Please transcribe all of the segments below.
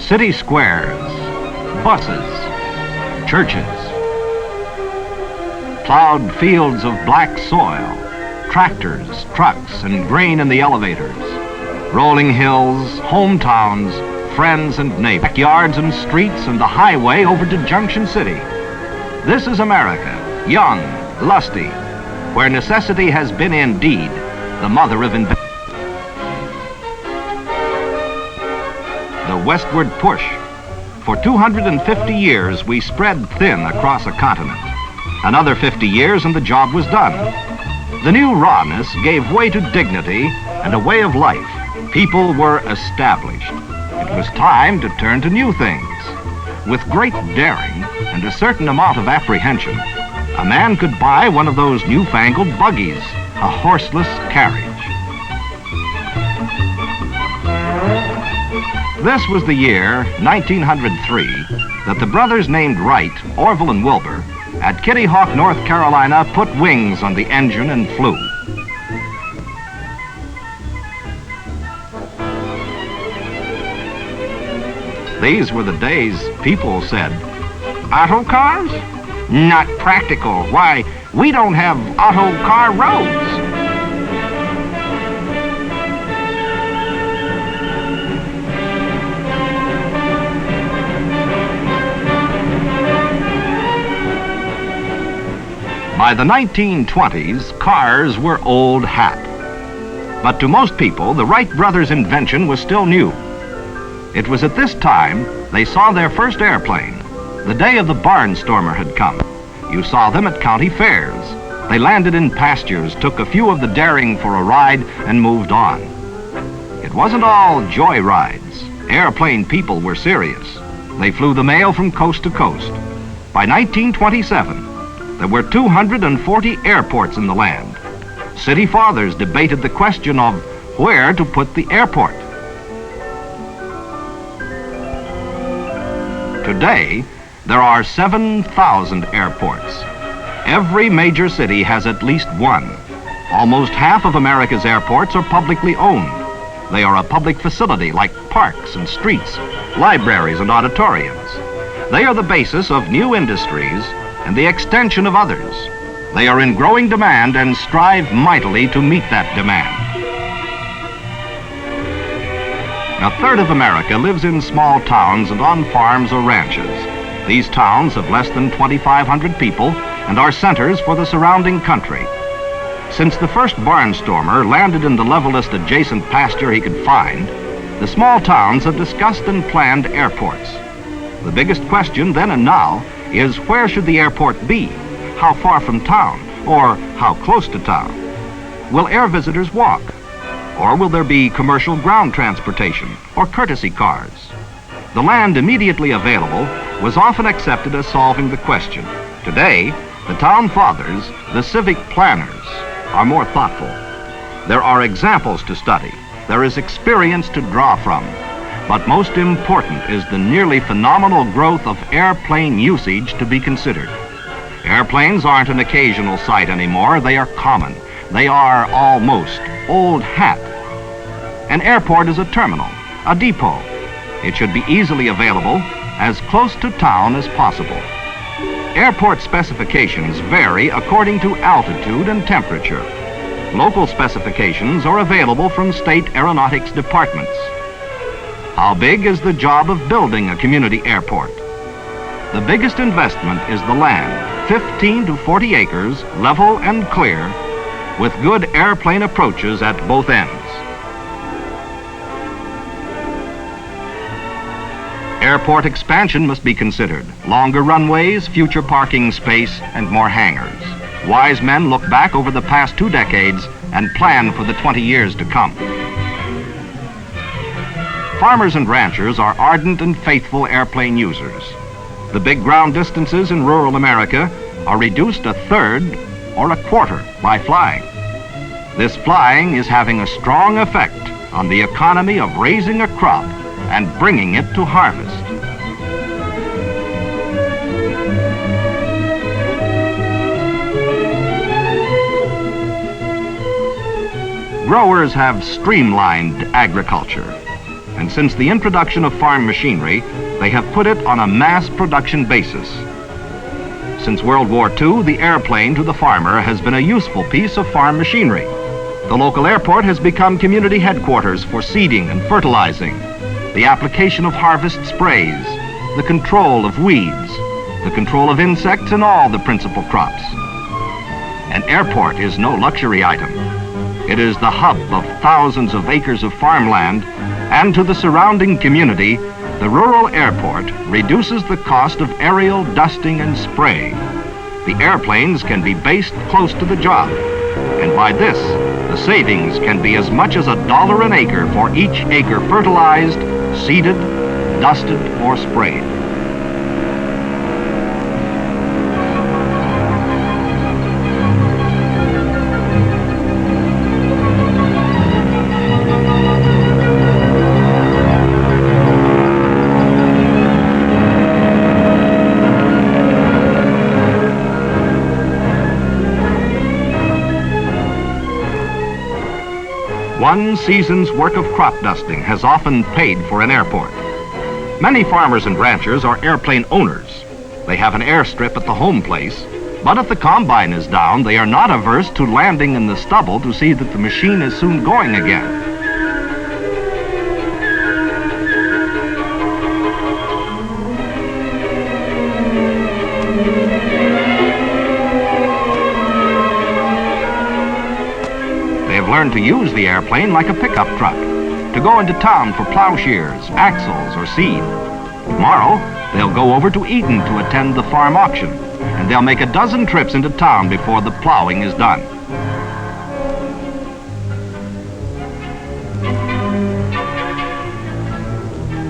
city squares, buses, churches, plowed fields of black soil, tractors, trucks, and grain in the elevators, rolling hills, hometowns, friends and neighbors, backyards and streets, and the highway over to Junction City. This is America, young, lusty, where necessity has been indeed the mother of invention. The westward push. For 250 years, we spread thin across a continent. Another 50 years and the job was done. The new rawness gave way to dignity and a way of life. People were established. It was time to turn to new things. With great daring and a certain amount of apprehension, a man could buy one of those newfangled buggies, a horseless carriage. This was the year, 1903, that the brothers named Wright, Orville and Wilbur, at Kitty Hawk, North Carolina, put wings on the engine and flew. These were the days people said, "Auto cars? Not practical. Why, we don't have auto car roads." By the 1920s, cars were old hat. But to most people, the Wright brothers' invention was still new. It was at this time they saw their first airplane. The day of the barnstormer had come. You saw them at county fairs. They landed in pastures, took a few of the daring for a ride, and moved on. It wasn't all joy rides. Airplane people were serious. They flew the mail from coast to coast. By 1927, there were 240 airports in the land. City fathers debated the question of where to put the airport. Today, there are 7,000 airports. Every major city has at least one. Almost half of America's airports are publicly owned. They are a public facility like parks and streets, libraries and auditoriums. They are the basis of new industries and the extension of others. They are in growing demand and strive mightily to meet that demand. A third of America lives in small towns and on farms or ranches. These towns have less than 2,500 people and are centers for the surrounding country. Since the first barnstormer landed in the levelest adjacent pasture he could find, the small towns have discussed and planned airports. The biggest question then and now is where should the airport be? How far from town? Or how close to town? Will air visitors walk? Or will there be commercial ground transportation or courtesy cars? The land immediately available was often accepted as solving the question. Today, the town fathers, the civic planners, are more thoughtful. There are examples to study. There is experience to draw from. But most important is the nearly phenomenal growth of airplane usage to be considered. Airplanes aren't an occasional sight anymore. They are common. They are almost old hat. An airport is a terminal, a depot. It should be easily available, as close to town as possible. Airport specifications vary according to altitude and temperature. Local specifications are available from state aeronautics departments. How big is the job of building a community airport? The biggest investment is the land, 15 to 40 acres, level and clear, with good airplane approaches at both ends. Airport expansion must be considered. Longer runways, future parking space, and more hangars. Wise men look back over the past 2 decades and plan for the 20 years to come. Farmers and ranchers are ardent and faithful airplane users. The big ground distances in rural America are reduced a third or a quarter by flying. This flying is having a strong effect on the economy of raising a crop and bringing it to harvest. Growers have streamlined agriculture. and since the introduction of farm machinery, they have put it on a mass production basis. Since World War II, the airplane to the farmer has been a useful piece of farm machinery. The local airport has become community headquarters for seeding and fertilizing, the application of harvest sprays, the control of weeds, the control of insects and all the principal crops. An airport is no luxury item. It is the hub of thousands of acres of farmland, and to the surrounding community, the rural airport reduces the cost of aerial dusting and spray. The airplanes can be based close to the job, and by this, the savings can be as much as $1 an acre for each acre fertilized, seeded, dusted, or sprayed. One season's work of crop dusting has often paid for an airport. Many farmers and ranchers are airplane owners. They have an airstrip at the home place, but if the combine is down, they are not averse to landing in the stubble to see that the machine is soon going again. Learn to use the airplane like a pickup truck, to go into town for plowshares, axles, or seed. Tomorrow, they'll go over to Eaton to attend the farm auction, and they'll make a dozen trips into town before the plowing is done.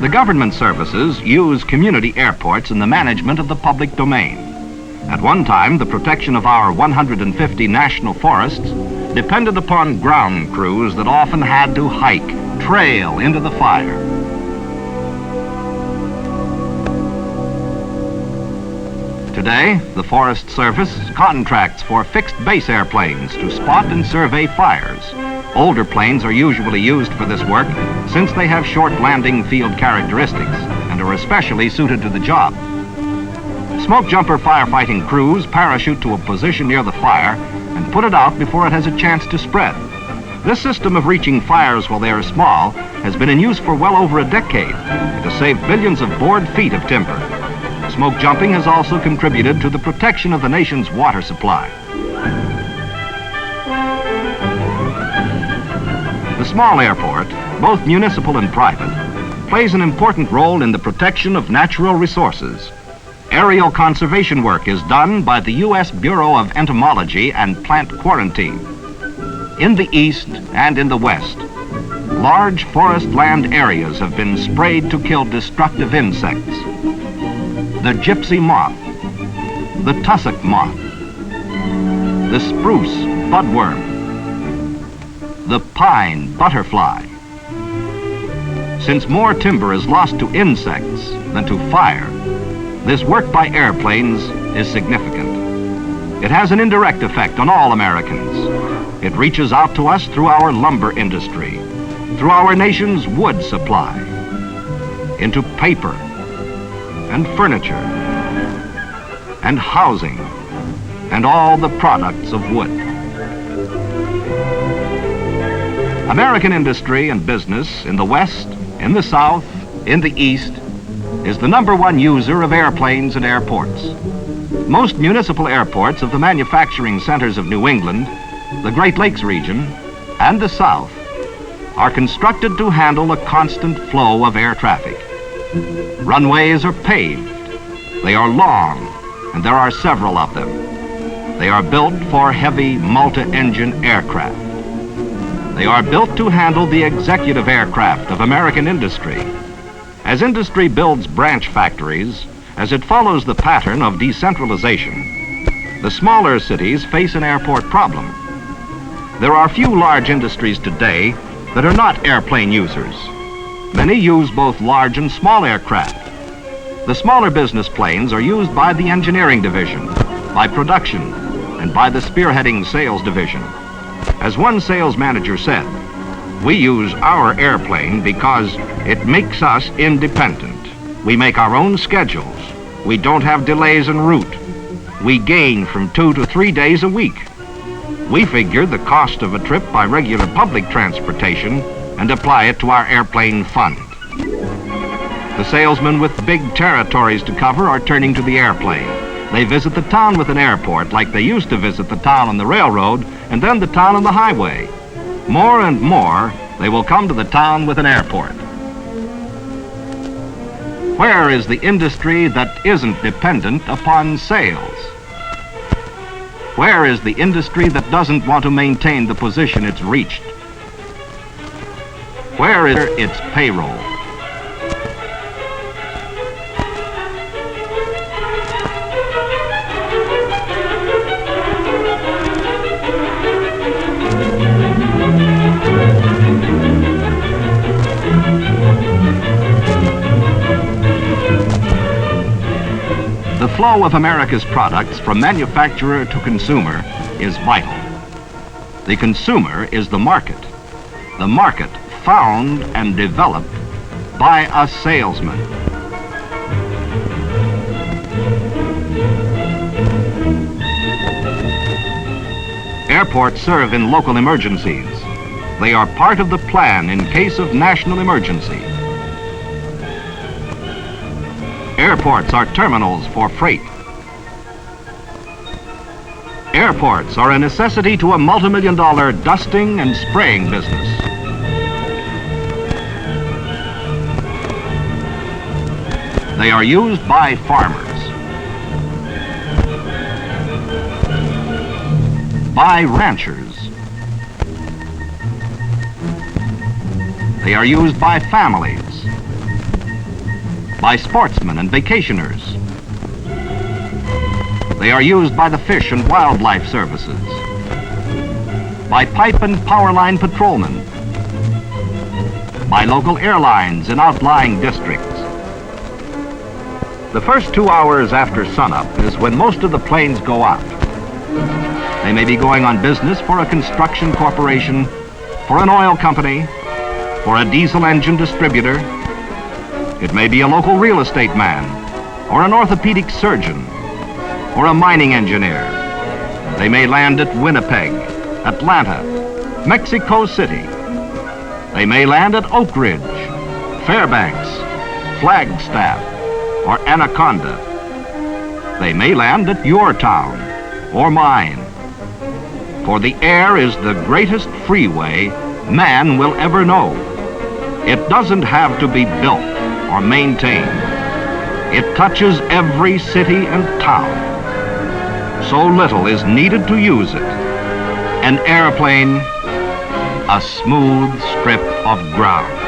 The government services use community airports in the management of the public domain. At one time, the protection of our 150 national forests depended upon ground crews that often had to hike, trail into the fire. Today, the Forest Service contracts for fixed base airplanes to spot and survey fires. Older planes are usually used for this work since they have short landing field characteristics and are especially suited to the job. Smoke jumper firefighting crews parachute to a position near the fire and put it out before it has a chance to spread. This system of reaching fires while they are small has been in use for well over a decade. It has saved billions of board feet of timber. Smoke jumping has also contributed to the protection of the nation's water supply. The small airport, both municipal and private, plays an important role in the protection of natural resources. Aerial conservation work is done by the U.S. Bureau of Entomology and Plant Quarantine. In the east and in the west, large forest land areas have been sprayed to kill destructive insects. The gypsy moth, the tussock moth, the spruce budworm, the pine butterfly. Since more timber is lost to insects than to fire, this work by airplanes is significant. It has an indirect effect on all Americans. It reaches out to us through our lumber industry, through our nation's wood supply, into paper and furniture and housing and all the products of wood. American industry and business in the West, in the South, in the East, is the #1 user of airplanes and airports. Most municipal airports of the manufacturing centers of New England, the Great Lakes region, and the South are constructed to handle a constant flow of air traffic. Runways are paved. They are long, and there are several of them. They are built for heavy multi-engine aircraft. They are built to handle the executive aircraft of American industry. As industry builds branch factories, as it follows the pattern of decentralization, the smaller cities face an airport problem. There are few large industries today that are not airplane users. Many use both large and small aircraft. The smaller business planes are used by the engineering division, by production, and by the spearheading sales division. As one sales manager said, We use our airplane because it makes us independent. We make our own schedules. We don't have delays en route. We gain from 2 to 3 days a week. We figure the cost of a trip by regular public transportation and apply it to our airplane fund. The salesmen with big territories to cover are turning to the airplane. They visit the town with an airport like they used to visit the town on the railroad and then the town on the highway. More and more, they will come to the town with an airport. Where is the industry that isn't dependent upon sales? Where is the industry that doesn't want to maintain the position it's reached? Where is its payroll? The flow of America's products from manufacturer to consumer is vital. The consumer is the market. The market found and developed by a salesman. Airports serve in local emergencies. They are part of the plan in case of national emergency. Airports are terminals for freight. Airports are a necessity to a multi-million-dollar dusting and spraying business. They are used by farmers, by ranchers. They are used by families, by sportsmen and vacationers. They are used by the Fish and Wildlife Services, by pipe and power line patrolmen, by local airlines in outlying districts. The first 2 hours after sunup is when most of the planes go out. They may be going on business for a construction corporation, for an oil company, for a diesel engine distributor. It may be a local real estate man, or an orthopedic surgeon, or a mining engineer. They may land at Winnipeg, Atlanta, Mexico City. They may land at Oak Ridge, Fairbanks, Flagstaff, or Anaconda. They may land at your town or mine. For the air is the greatest freeway man will ever know. It doesn't have to be built or maintained. It touches every city and town. So little is needed to use it. An airplane, a smooth strip of ground.